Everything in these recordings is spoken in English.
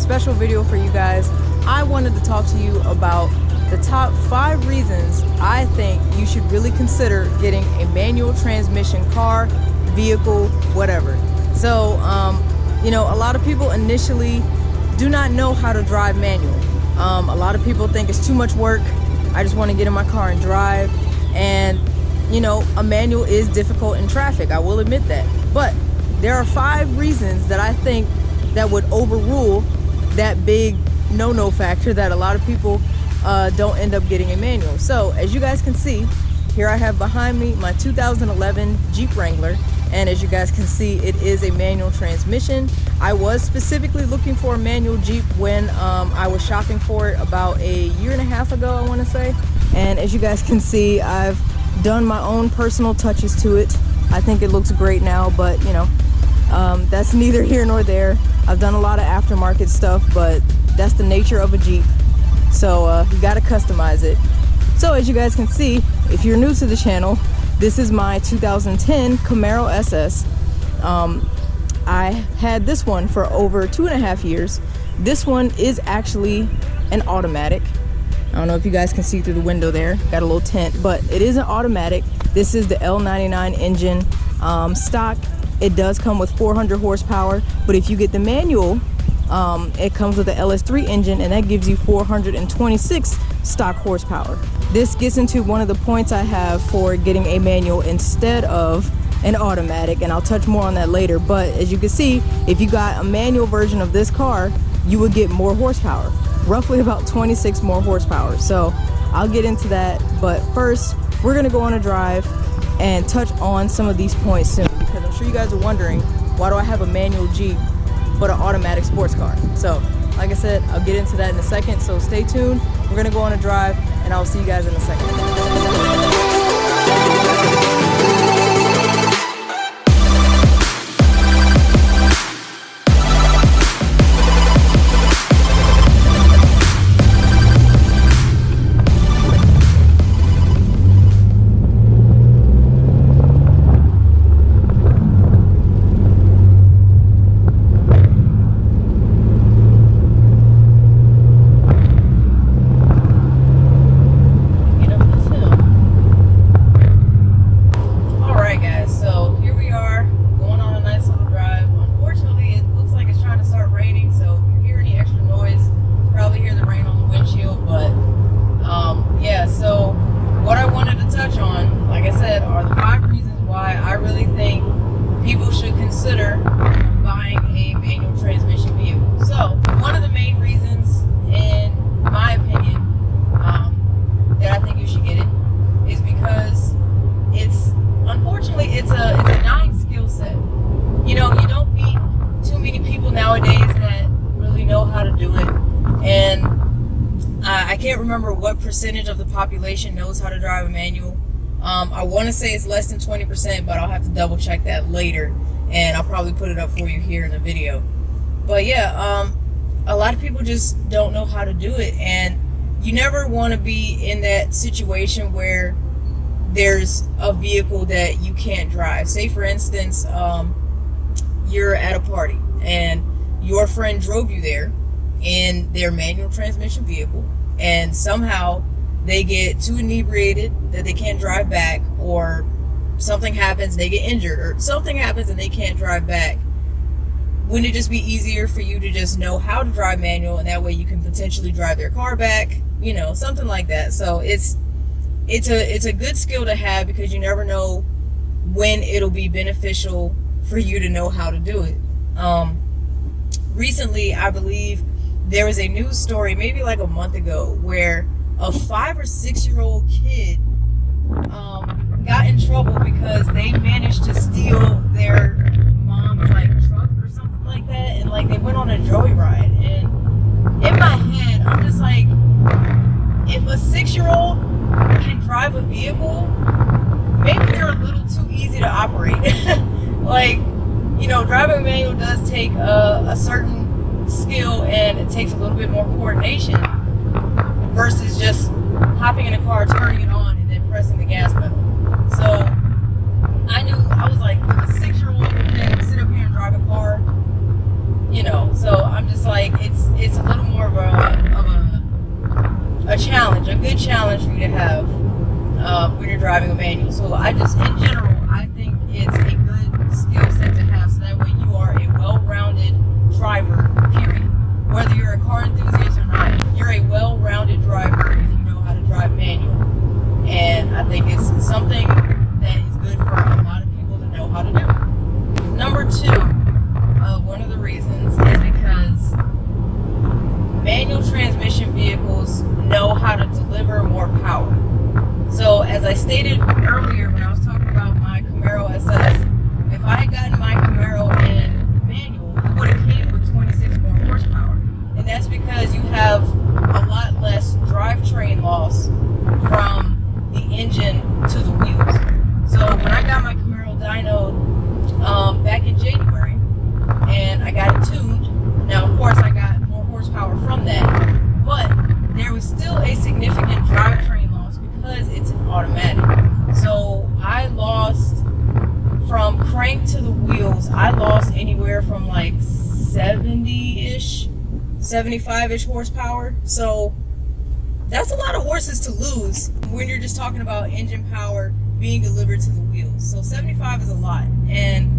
special video for you guys. I wanted to talk to you about the top 5 reasons I think you should really consider getting a manual transmission car, vehicle, whatever. So, you know, a lot of people initially do not know how to drive manual. A lot of people think it's too much work. I just want to get in my car and drive. And, you know, a manual is difficult in traffic. I will admit that. But there are 5 reasons that I think that would overrule that big no-no factor that a lot of people don't end up getting a manual. So as you guys can see, here I have behind me my 2011 Jeep Wrangler, and as you guys can see, it is a manual transmission. I was specifically looking for a manual Jeep when I was shopping for it about a year and a half ago, I want to say. And as you guys can see, I've done my own personal touches to it. I think it looks great now, but you know, that's neither here nor there. I've done a lot of aftermarket stuff, but that's the nature of a Jeep. So you gotta customize it. So as you guys can see, if you're new to the channel, this is my 2010 Camaro SS. I had this one for over 2.5 years. This one is actually an automatic. I don't know if you guys can see through the window there, got a little tint, but it is an automatic. This is the L99 engine, stock. It does come with 400 horsepower, but if you get the manual, it comes with the LS3 engine, and that gives you 426 stock horsepower. This gets into one of the points I have for getting a manual instead of an automatic, and I'll touch more on that later. But as you can see, if you got a manual version of this car, you would get more horsepower, roughly about 26 more horsepower. So I'll get into that, but first we're gonna go on a drive and touch on some of these points soon, because I'm sure you guys are wondering, why do I have a manual Jeep but an automatic sports car? So like I said, I'll get into that in a second, so stay tuned. We're gonna go on a drive and I'll see you guys in a second. Consider buying a manual transmission vehicle. So one of the main reasons, in my opinion, that I think you should get it is because unfortunately it's a dying skill set. You know, you don't meet too many people nowadays that really know how to do it, and I can't remember what percentage of the population knows how to drive a manual. I want to say it's less than 20%, but I'll have to double check that later, and I'll probably put it up for you here in the video. But yeah, a lot of people just don't know how to do it, and you never want to be in that situation where there's a vehicle that you can't drive. Say for instance, you're at a party and your friend drove you there in their manual transmission vehicle, and somehow they get too inebriated that they can't drive back, or something happens, they get injured, or something happens and they can't drive back. Wouldn't it just be easier for you to just know how to drive manual, and that way you can potentially drive their car back, you know, something like that. So it's a good skill to have, because you never know when it'll be beneficial for you to know how to do it. Recently, I believe there was a news story maybe like a month ago where a 5 or 6 year old kid got in trouble because they managed to steal their mom's like truck or something like that, and like they went on a joyride. And in my head, I'm just like, if a 6-year-old can drive a vehicle, maybe they're a little too easy to operate. Like, you know, driving a manual does take a certain skill, and it takes a little bit more coordination versus just hopping in a car, turning it on, and then pressing the gas pedal. So I was like, with a 6-year-old can sit up here and drive a car, you know. So I'm just like, it's it's a little more of a challenge, a good challenge for you to have when you're driving a manual. So I just, in general, I think it's a good skill set to have, so that way you are a well-rounded driver, period. Whether you're a car enthusiast or not, you're a well-rounded driver if you know how to drive manual. And I think it's something that is good for a lot of people to know how to do. Number two, one of the reasons is because manual transmission vehicles know how to deliver more power. So as I stated earlier when I was talking about my Camaro SS, if I had gotten my Camaro in manual, it would have came with 26 more horsepower. And that's because you have a lot less drivetrain loss from the engine to the wheels. So when I got my Camaro dynoed back in January, and I got it tuned, now of course I got more horsepower from that, but there was still a significant drivetrain loss because it's an automatic. So I lost, from crank to the wheels, I lost anywhere from like 70-ish, 75-ish horsepower. So that's a lot of horses to lose when you're just talking about engine power being delivered to the wheels. So 75 is a lot. And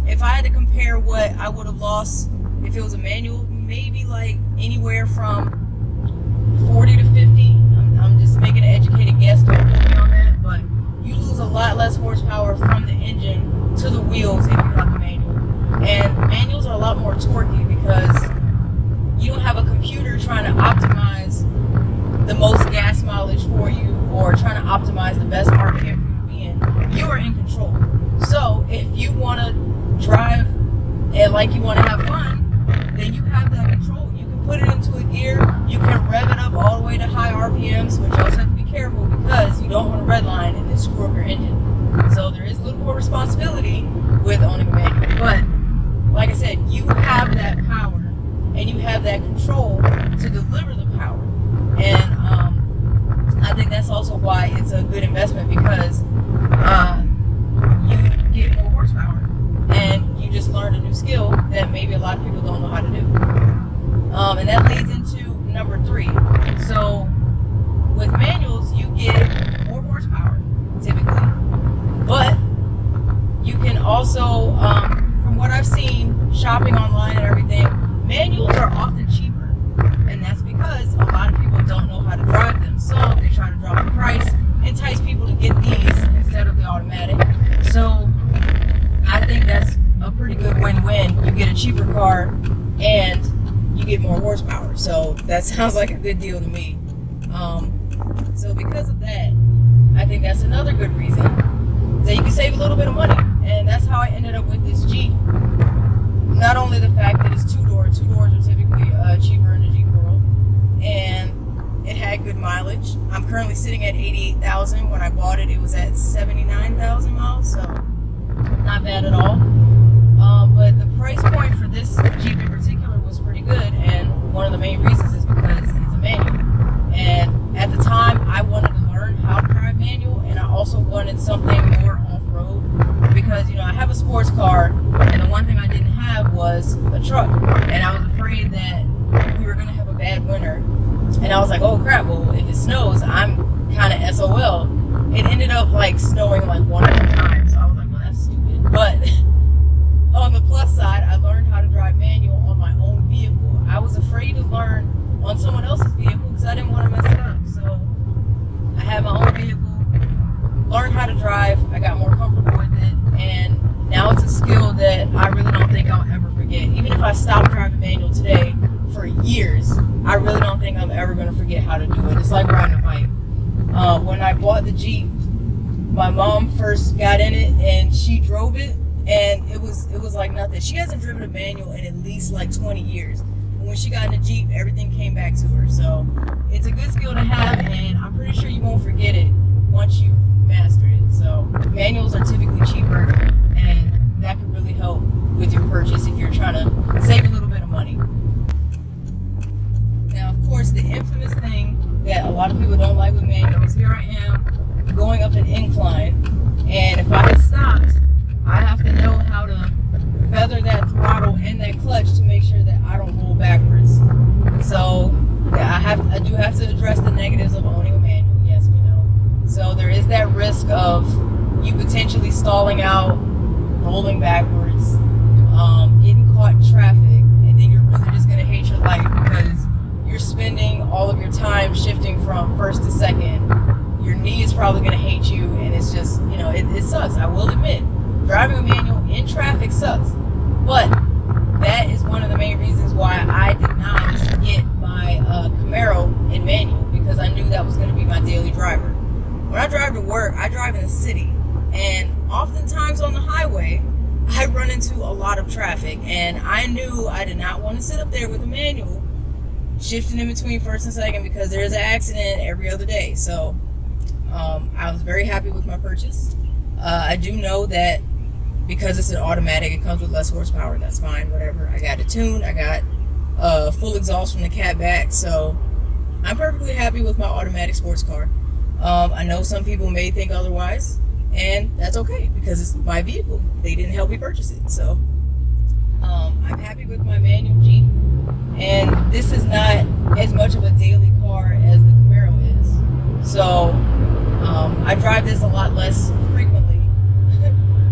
if I had to compare what I would have lost if it was a manual, maybe like anywhere from 40 to 50. I'm just making an educated guess, don't quote me on that, but you lose a lot less horsepower from the engine to the wheels if you have a manual. And manuals are a lot more torquey because you don't have a computer trying to optimize the most gas mileage for you or trying to optimize the best RPM for you to be in. You are in control. So if you want to drive and like you want to have fun, then you have that control. You can put it into a gear, you can rev it up all the way to high RPMs, but you also have to be careful because you don't want to redline and then screw up your engine. So there is a little more responsibility with owning a manual. But like I said, you have that power and you have that control to deliver the power. And I think that's also why it's a good investment because you get more horsepower and you just learned a new skill that maybe a lot of people don't know how to do. And that leads into number three. So with manuals, you get more horsepower typically, but you can also, from what I've seen shopping online and everything, manuals are often cheaper, and that's because a lot of people don't know how to drive them, so they try to drop the price, entice people to get these instead of the automatic. So I think that's a pretty good win-win. You get a cheaper car and you get more horsepower, so that sounds like a good deal to me. So because of that, I think that's another good reason that you can save a little bit of money, and that's how I ended up with this Jeep. Not only the fact that it's two-door, two-doors are typically cheaper in the Jeep world, and it had good mileage. I'm currently sitting at 88,000. When I bought it, it was at 79,000 miles, so not bad at all. But the price point for this Jeep in particular was pretty good, and one of the main reasons is because it's a manual. And at the time, I wanted to learn how to drive manual, and I also wanted something more off-road because, you know, I have a sports car, and the one thing I didn't have was a truck, and I was afraid that we were going to have a bad winter. And I was like, oh crap, well, if it snows, I'm kind of SOL. It ended up like snowing like 1 or 2 times, so I was like, well, that's stupid. But on the plus side, I learned how to drive manual on my own vehicle. I was afraid to learn on someone else's vehicle because I didn't want to mess it up. So I had my own vehicle, learned how to drive, I got more comfortable with it, and now it's a skill that I really don't think I'll ever forget. Even if I stop driving manual today for years, I really don't think I'm ever going to forget how to do it. It's like riding a bike. When I bought the Jeep, my mom first got in it and she drove it, and it was like nothing. She hasn't driven a manual in at least like 20 years. And when she got in the Jeep, everything came back to her. So it's a good skill to have, and I'm pretty sure you won't forget it once you master it. So manuals are typically cheaper, and that could really help with your purchase if you're trying to save a little bit of money. Now, of course, the infamous thing that a lot of people don't like with manuals, here I am going up an incline, and if I had stopped, I have to know how to feather that throttle and that clutch to make sure that I don't roll backwards. So I do have to address the negatives of owning a manual. Yes, we know. So there is that risk of you potentially stalling out, rolling backwards, getting caught in traffic, and then you're really just gonna hate your life because you're spending all of your time shifting from first to second. Your knee is probably gonna hate you, and it's just, it sucks. I will admit, driving a manual in traffic sucks, but that is one of the main reasons why I did not get my Camaro in manual, because I knew that was going to be my daily driver. When I drive to work, I drive in the city, and oftentimes on the highway, I run into a lot of traffic, and I knew I did not want to sit up there with a manual shifting in between first and second, because there's an accident every other day. So I was very happy with my purchase. I do know that because it's an automatic, it comes with less horsepower. That's fine, whatever. I got a tune, I got full exhaust from the cat back, so I'm perfectly happy with my automatic sports car. I know some people may think otherwise, and that's okay because it's my vehicle. They didn't help me purchase it, so I'm happy with my manual Jeep. And this is not as much of a daily car as the Camaro is, so I drive this a lot less frequently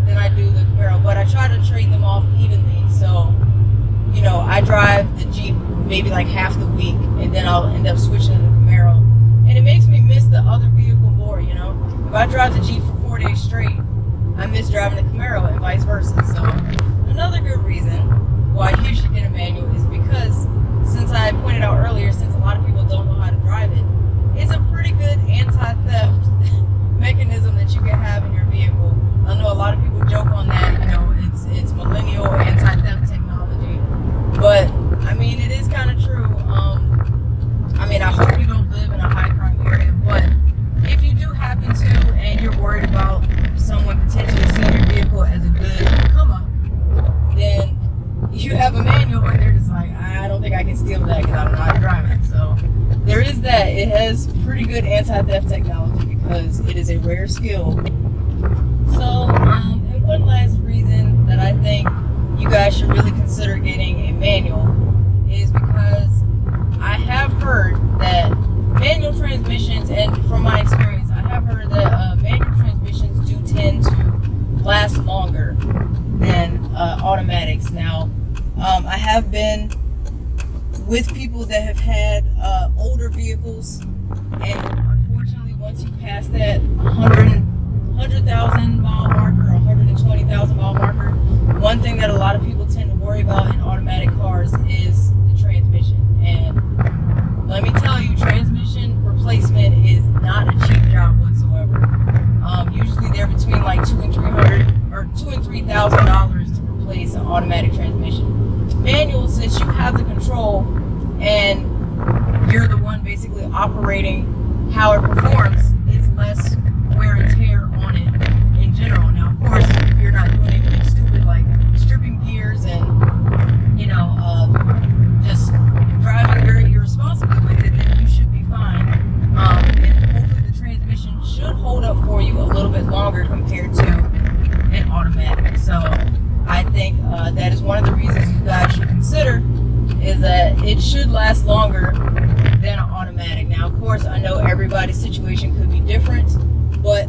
than I do the Camaro, but I try to trade them off evenly. So, I drive the Jeep maybe like half the week, and then I'll end up switching to the Camaro. And it makes me miss the other vehicle more, If I drive the Jeep for 4 days straight, I miss driving the Camaro and vice versa. So, another good reason why you should get a manual is because, since I pointed out earlier, since a lot of people don't know how to drive it, it's a pretty good anti-theft mechanism that you can have in your vehicle. I know a lot of people joke on that, it's millennial anti-theft technology, but it is kind of true. I hope you don't live in a high crime area, but if you do happen to, and you're worried about someone potentially seeing your vehicle as a good come up, then you have a manual and they're just like, I don't think I can steal that because I don't know how to drive it. So there is that. It has pretty good anti-theft technology because it is a rare skill. So, and one last reason that I think you guys should really consider getting a manual is because I have heard that manual transmissions, and from my experience, I have heard that manual transmissions do tend to last longer than automatics. Now, I have been with people that have had older vehicles, and unfortunately, once you pass that 100,000 mile marker, 120,000 mile marker, one thing that a lot of people tend to worry about in automatic cars is the transmission. And let me tell you, transmission replacement is not a cheap job whatsoever. Usually they're between like $200 and $300 or $2,000 and $3,000 to replace an automatic transmission. Manual, since you have the control and you're the one basically operating how it performs, it's less wear and tear on it in general. Now, of course, if you're not doing anything stupid like stripping gears and just driving very irresponsibly with it, then you should be fine. And hopefully the transmission should hold up for you a little bit longer compared to an automatic. So I think that is one of the reasons you guys should consider, is that it should last longer than an automatic. Now, of course, I know everybody's situation could be different, but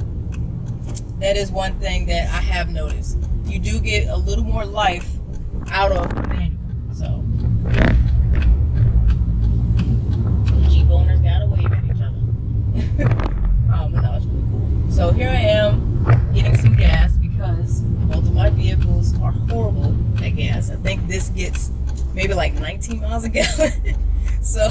that is one thing that I have noticed. You do get a little more life out of the manual. So, Jeep owners gotta wave at each other. But that was really cool. So here I am getting some gas because both of my vehicles are horrible at gas. I think this gets maybe like 19 miles a gallon. So,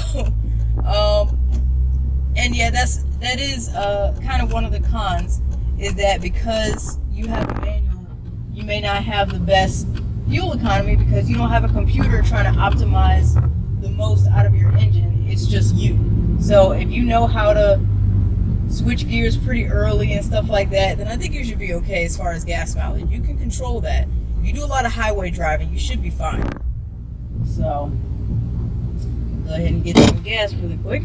and yeah, that is kind of one of the cons, is that because you have a manual, you may not have the best fuel economy because you don't have a computer trying to optimize the most out of your engine. It's just you. So if you know how to switch gears pretty early and stuff like that, then I think you should be okay as far as gas mileage. You can control that. If you do a lot of highway driving, you should be fine. So go ahead and get some gas really quick.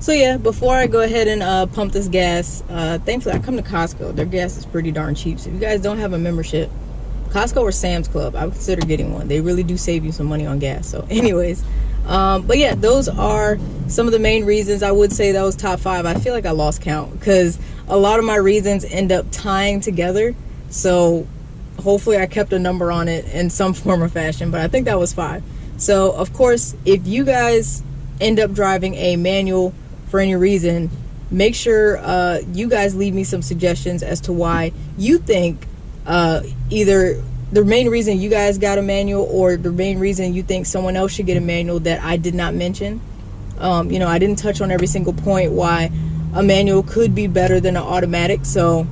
So yeah, before I go ahead and pump this gas, thankfully I come to Costco. Their gas is pretty darn cheap. So if you guys don't have a membership, Costco or Sam's Club. I would consider getting one. They really do save you some money on gas. So anyways, but yeah, those are some of the main reasons. I would say that was top 5. I feel like I lost count because a lot of my reasons end up tying together. So hopefully I kept a number on it in some form or fashion, but I think that was 5. So of course, if you guys end up driving a manual for any reason, make sure you guys leave me some suggestions as to why you think either the main reason you guys got a manual or the main reason you think someone else should get a manual that I did not mention. You know, I didn't touch on every single point why a manual could be better than an automatic. So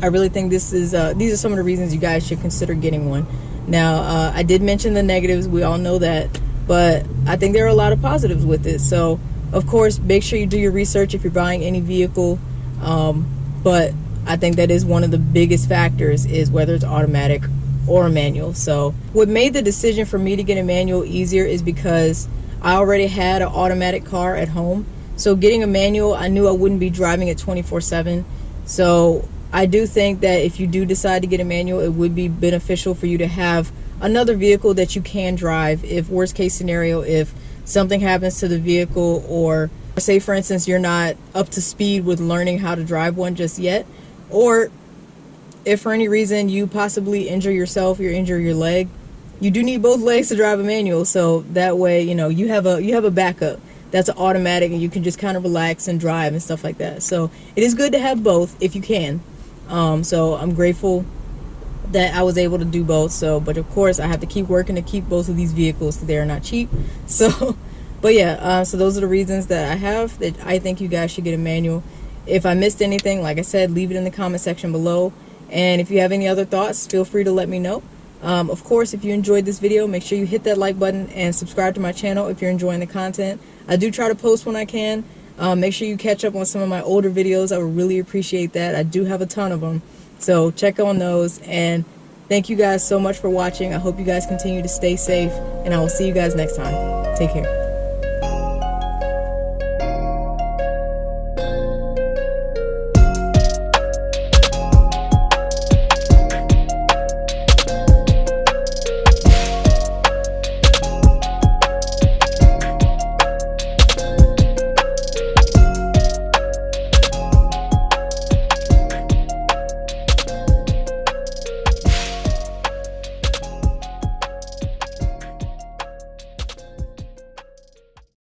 I really think this is these are some of the reasons you guys should consider getting one. Now, I did mention the negatives. We all know that. But I think there are a lot of positives with it. So, of course, make sure you do your research if you're buying any vehicle. But I think that is one of the biggest factors is whether it's automatic or a manual. So what made the decision for me to get a manual easier is because I already had an automatic car at home. So getting a manual, I knew I wouldn't be driving it 24/7. So I do think that if you do decide to get a manual, it would be beneficial for you to have another vehicle that you can drive if worst case scenario, if something happens to the vehicle, or say for instance you're not up to speed with learning how to drive one just yet, or if for any reason you possibly injure yourself, you injure your leg, you do need both legs to drive a manual. So that way, you know, you have a backup that's an automatic and you can just kind of relax and drive and stuff like that. So it is good to have both if you can. So I'm grateful that I was able to do both. So, but of course I have to keep working to keep both of these vehicles because they are not cheap. So, but yeah, so those are the reasons that I have that I think you guys should get a manual. If I missed anything, like I said, leave it in the comment section below. And if you have any other thoughts, feel free to let me know. Of course, if you enjoyed this video, make sure you hit that like button and subscribe to my channel if you're enjoying the content. I do try to post when I can. Make sure you catch up on some of my older videos. I would really appreciate that. I do have a ton of them. So check on those, and thank you guys so much for watching. I hope you guys continue to stay safe, and I will see you guys next time. Take care.